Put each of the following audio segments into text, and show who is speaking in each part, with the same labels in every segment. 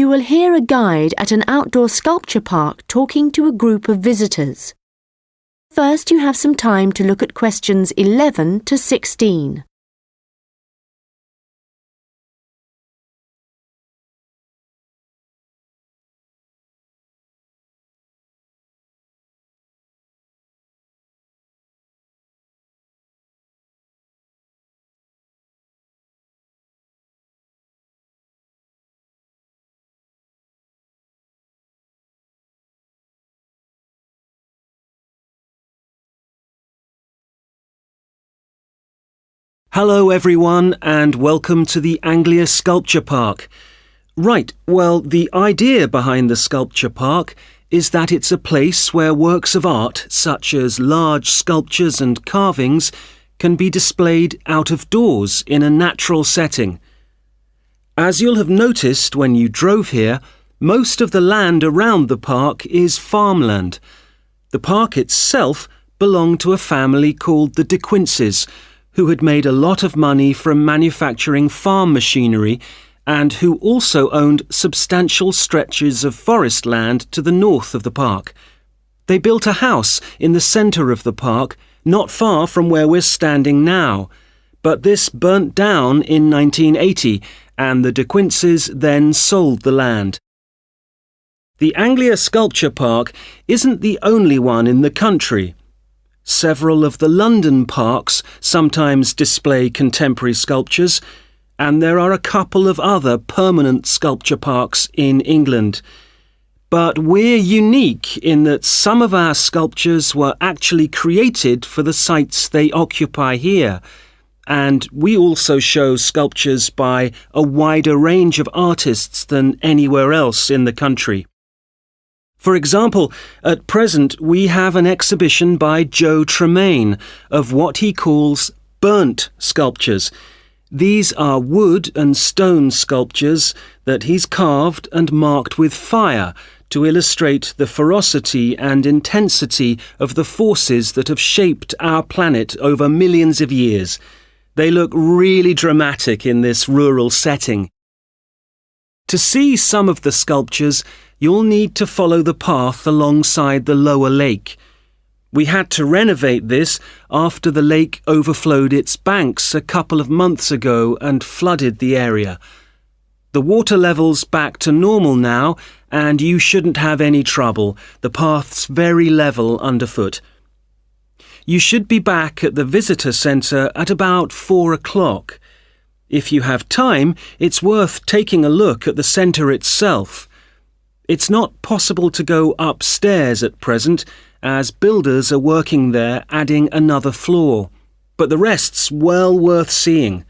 Speaker 1: You will hear a guide at an outdoor sculpture park talking to a group of visitors. First, you have some time to look at questions 11 to 16.
Speaker 2: Hello everyone and welcome to the Anglia Sculpture Park. Right, well, the idea behind the sculpture park is that it's a place where works of art such as large sculptures and carvings can be displayed out of doors in a natural setting. As you'll have noticed when you drove here, most of the land around the park is farmland. The park itself belonged to a family called the De Quinces, who had made a lot of money from manufacturing farm machinery and who also owned substantial stretches of forest land to the north of the park. They built a house in the centre of the park, not far from where we're standing now, but this burnt down in 1980 and the De Quinces then sold the land. The Anglia Sculpture Park isn't the only one in the country. Several of the London parks sometimes display contemporary sculptures, and there are a couple of other permanent sculpture parks in England. But we're unique in that some of our sculptures were actually created for the sites they occupy here, and we also show sculptures by a wider range of artists than anywhere else in the country. For example, at present we have an exhibition by Joe Tremaine of what he calls burnt sculptures. These are wood and stone sculptures that he's carved and marked with fire to illustrate the ferocity and intensity of the forces that have shaped our planet over millions of years. They look really dramatic in this rural setting. To see some of the sculptures, you'll need to follow the path alongside the lower lake. We had to renovate this after the lake overflowed its banks a couple of months ago and flooded the area. The water level's back to normal now, and you shouldn't have any trouble. The path's very level underfoot. You should be back at the visitor centre at about 4 o'clock. If you have time, it's worth taking a look at the centre itself. It's not possible to go upstairs at present, as builders are working there adding another floor, but the rest's well worth seeing.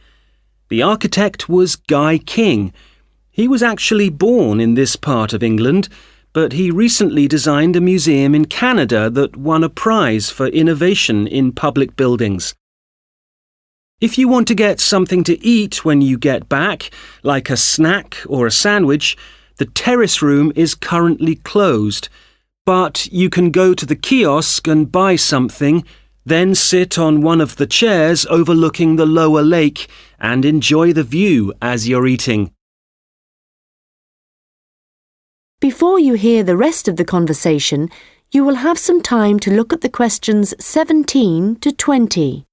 Speaker 2: The architect was Guy King. He was actually born in this part of England, but he recently designed a museum in Canada that won a prize for innovation in public buildings. If you want to get something to eat when you get back, like a snack or a sandwich, the terrace room is currently closed, but you can go to the kiosk and buy something, then sit on one of the chairs overlooking the lower lake and enjoy the view as you're eating.
Speaker 1: Before you hear the rest of the conversation, you will have some time to look at the questions 17 to 20.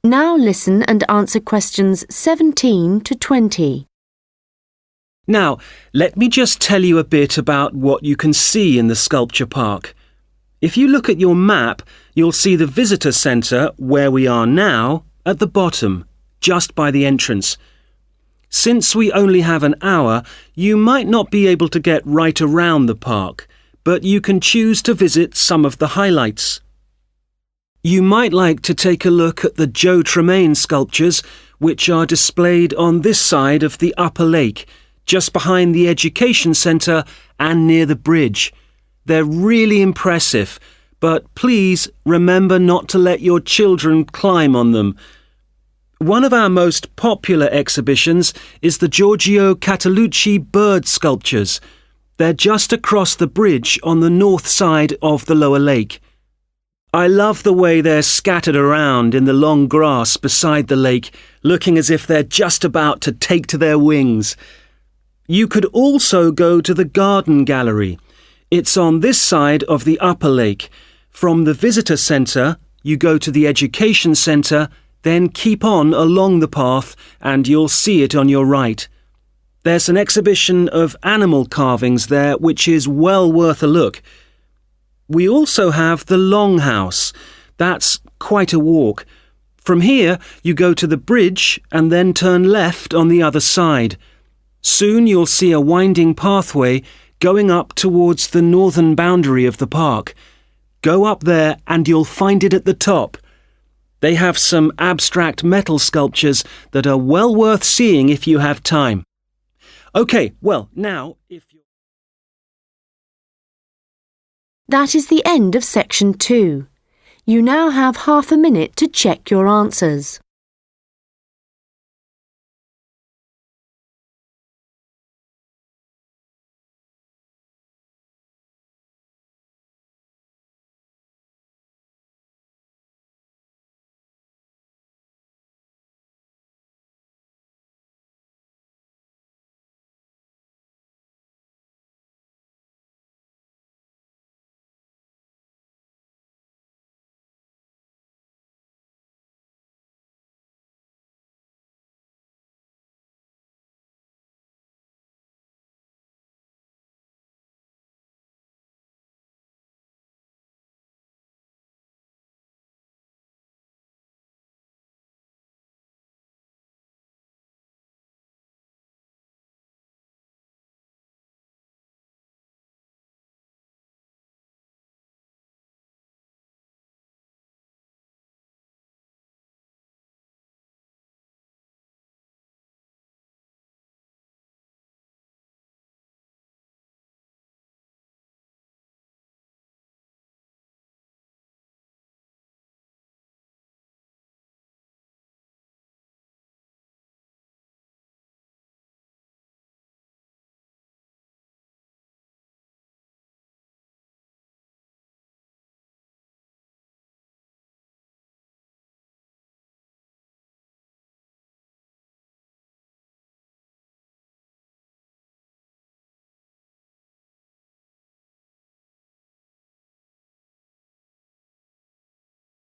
Speaker 1: Now listen and answer questions 17 to 20.
Speaker 2: Now, let me just tell you a bit about what you can see in the sculpture park. If you look at your map, you'll see the visitor centre, where we are now, at the bottom, just by the entrance. Since we only have an hour, you might not be able to get right around the park, but you can choose to visit some of the highlights. You might like to take a look at the Joe Tremaine sculptures, which are displayed on this side of the upper lake, just behind the education centre and near the bridge. They're really impressive, but please remember not to let your children climb on them. One of our most popular exhibitions is the Giorgio Catalucci bird sculptures. They're just across the bridge on the north side of the lower lake. I love the way they're scattered around in the long grass beside the lake, looking as if they're just about to take to their wings. You could also go to the garden gallery. It's on this side of the upper lake. From the visitor centre, you go to the education centre, then keep on along the path and you'll see it on your right. There's an exhibition of animal carvings there which is well worth a look. We also have the Longhouse. That's quite a walk. From here, you go to the bridge and then turn left on the other side. Soon you'll see a winding pathway going up towards the northern boundary of the park. Go up there and you'll find it at the top. They have some abstract metal sculptures that are well worth seeing if you have time. OK, well, now if you...
Speaker 1: That is the end of section 2. You now have half a minute to check your answers.